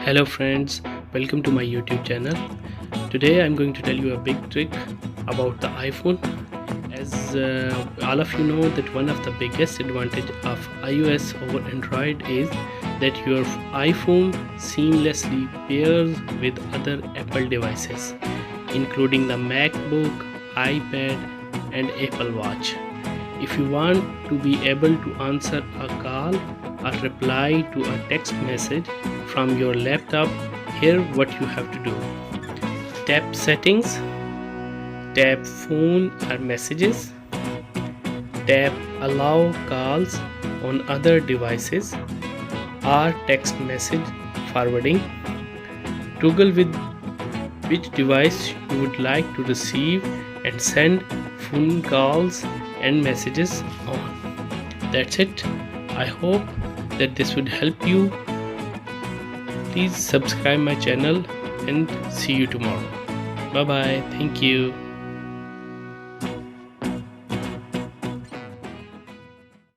Hello friends, welcome to my YouTube channel. Today I'm going to tell you a big trick about the iPhone. As all of you know that one of the biggest advantage of iOS over Android is that your iPhone seamlessly pairs with other Apple devices, including the MacBook, iPad and Apple Watch. If you want to be able to answer a call or reply to a text message from your laptop, here what you have to do. Tap Settings, tap Phone or Messages, tap Allow calls on other devices or text message forwarding. Toggle with which device you would like to receive and send phone calls and messages on. That's it. I hope that this would help you. Please subscribe my channel and see you tomorrow. Bye bye. Thank you.